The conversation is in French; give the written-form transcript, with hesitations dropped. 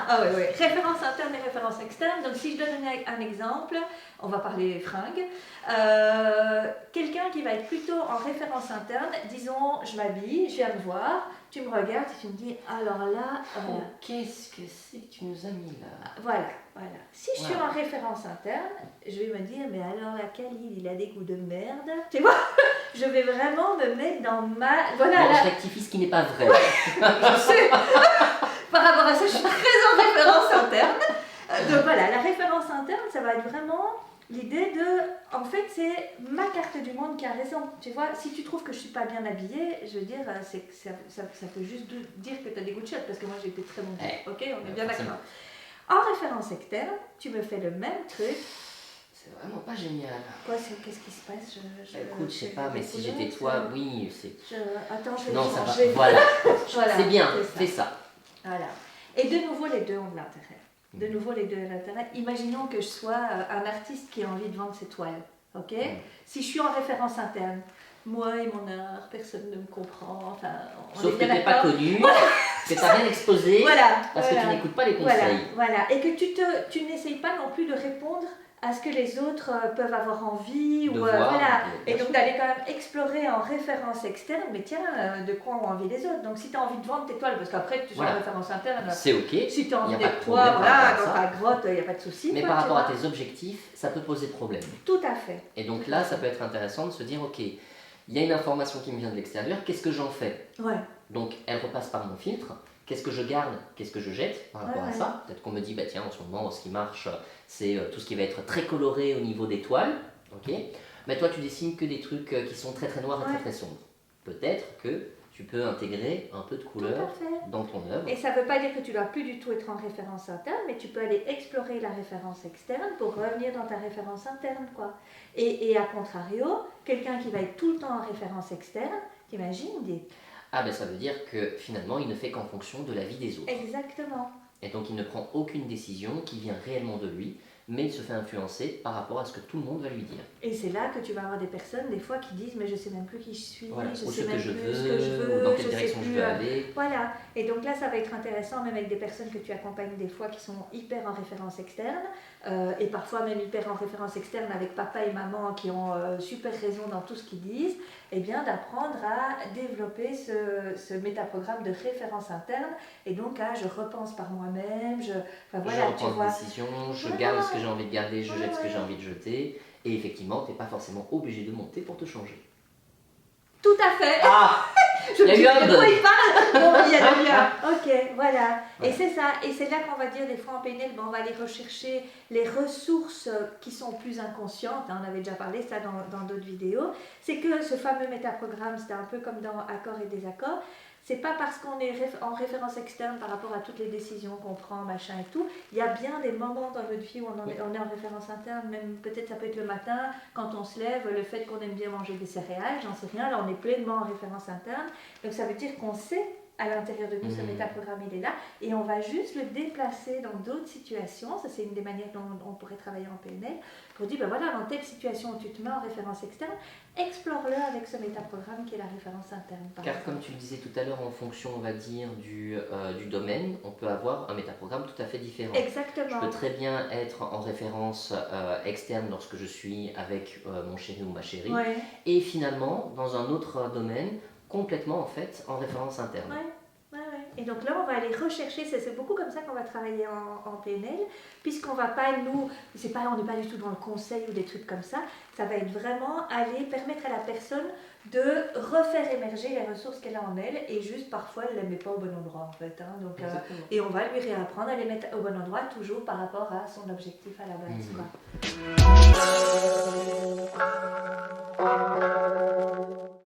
Ah oui, oui. Référence interne et référence externe. Donc si je donne un exemple, on va parler fringues. Quelqu'un qui va être plutôt en référence interne, disons, je m'habille, je viens me voir, tu me regardes et tu me dis, alors là, Oh, qu'est-ce que c'est que tu nous as mis là? voilà. Si je suis Voilà. en référence interne, je vais me dire, mais alors la Khalil, il a des goûts de merde. Tu vois, je vais vraiment me mettre dans ma... Voilà, Bon, là, je rectifie ce qui n'est pas vrai. je sais. Par rapport à ça, je suis très en référence interne. Donc voilà, la référence interne, ça va être vraiment l'idée de, en fait, c'est ma carte du monde qui a raison. Tu vois, si tu trouves que je suis pas bien habillée, je veux dire, c'est que ça peut juste dire que tu as des goûts de shot, parce que moi j'ai été très bon goût. Ok, on est bien forcément. d'accord. En référence externe, tu me fais le même truc. C'est vraiment pas génial. Quoi, qu'est-ce qui se passe? Écoute, je sais pas, mais si j'étais toi, oui, c'est... Attends, je vais Non, ça va. changer. Voilà. Voilà, C'est bien, c'est ça. fais ça. Voilà. Et de nouveau, les deux ont de l'intérêt. De nouveau, les deux ont de l'intérêt. Imaginons que je sois un artiste qui a envie de vendre ses toiles. Ok. Si je suis en référence interne, moi et mon art, personne ne me comprend. Enfin, Sauf que tu n'es pas connu, que tu n'as rien exposé, parce que tu n'écoutes pas les conseils. Voilà. Et que tu n'essayes pas non plus de répondre à ce que les autres peuvent avoir envie. De ou, voir, voilà. bien Et donc sûr. d'aller quand même explorer en référence externe, mais tiens, de quoi ont envie les autres. Donc si tu as envie de vendre tes toiles, parce qu'après tu sois en référence interne, c'est ok. si tu as envie Y a pas de d'être toi, problème par voilà, rapport dans à ta grotte, il n'y a pas de souci. Mais quoi, par tu rapport à vois. tes objectifs, ça peut poser problème. Tout à fait. Et donc là, ça peut être intéressant de se dire, ok, il y a une information qui me vient de l'extérieur, qu'est-ce que j'en fais? Ouais. Donc elle repasse par mon filtre. Qu'est-ce que je garde? Qu'est-ce que je jette par rapport à ça? Peut-être qu'on me dit, bah tiens, en ce moment, ce qui marche, c'est tout ce qui va être très coloré au niveau des toiles. Ok. Mais toi, tu dessines que des trucs qui sont très très noirs et très très sombres. Peut-être que tu peux intégrer un peu de couleur dans ton œuvre. Et ça ne veut pas dire que tu ne dois plus du tout être en référence interne, mais tu peux aller explorer la référence externe pour revenir dans ta référence interne, quoi. Et à contrario, quelqu'un qui va être tout le temps en référence externe, t'imagines des... Ah ben ça veut dire que finalement, il ne fait qu'en fonction de la vie des autres. Exactement. Et donc il ne prend aucune décision qui vient réellement de lui, mais il se fait influencer par rapport à ce que tout le monde va lui dire. Et c'est là que tu vas avoir des personnes, des fois, qui disent « mais je ne sais même plus qui je suis, voilà. je Ou sais ce même que je plus veux, ce que je veux, ou dans quelle je sais direction plus, je veux aller. » Voilà. Et donc là, ça va être intéressant, même avec des personnes que tu accompagnes des fois qui sont hyper en référence externe, et parfois même hyper en référence externe avec papa et maman qui ont super raison dans tout ce qu'ils disent, et bien d'apprendre à développer ce métaprogramme de référence interne, et donc je repense par moi-même, je reprends des décisions, je garde ce que j'ai envie de garder, je jette ce que j'ai envie de jeter, et effectivement, tu n'es pas forcément obligé de monter pour te changer. Tout à fait. Ah, il y a eu un de quoi bug. il parle? Bon, il y a eu un. Ok, voilà. Et c'est ça. Et c'est là qu'on va dire, des fois en PNL, on va aller rechercher les ressources qui sont plus inconscientes. On avait déjà parlé ça dans d'autres vidéos. C'est que ce fameux métaprogramme, c'était un peu comme dans accords et désaccords. C'est pas parce qu'on est en référence externe par rapport à toutes les décisions qu'on prend, machin et tout. Il y a bien des moments dans notre vie où on est en référence interne, même peut-être ça peut être le matin, quand on se lève, le fait qu'on aime bien manger des céréales, j'en sais rien, là on est pleinement en référence interne. Donc ça veut dire qu'on sait à l'intérieur de nous, ce métaprogramme il est là, et on va juste le déplacer dans d'autres situations. Ça c'est une des manières dont on pourrait travailler en PNL, pour dire, ben voilà, dans telle situation où tu te mets en référence externe, explore-le avec ce métaprogramme qui est la référence interne. Car comme tu le disais tout à l'heure, en fonction, on va dire, du domaine, on peut avoir un métaprogramme tout à fait différent. Exactement. Je peux très bien être en référence externe lorsque je suis avec mon chéri ou ma chérie, et finalement, dans un autre domaine, complètement en fait en référence interne. Et donc là, on va aller rechercher, c'est beaucoup comme ça qu'on va travailler en PNL, puisqu'on va pas, nous, on n'est pas du tout dans le conseil ou des trucs comme ça, ça va être vraiment aller permettre à la personne de refaire émerger les ressources qu'elle a en elle, et juste parfois elle ne les met pas au bon endroit en fait. Hein, donc, et on va lui réapprendre à les mettre au bon endroit, toujours par rapport à son objectif à la base. Quoi.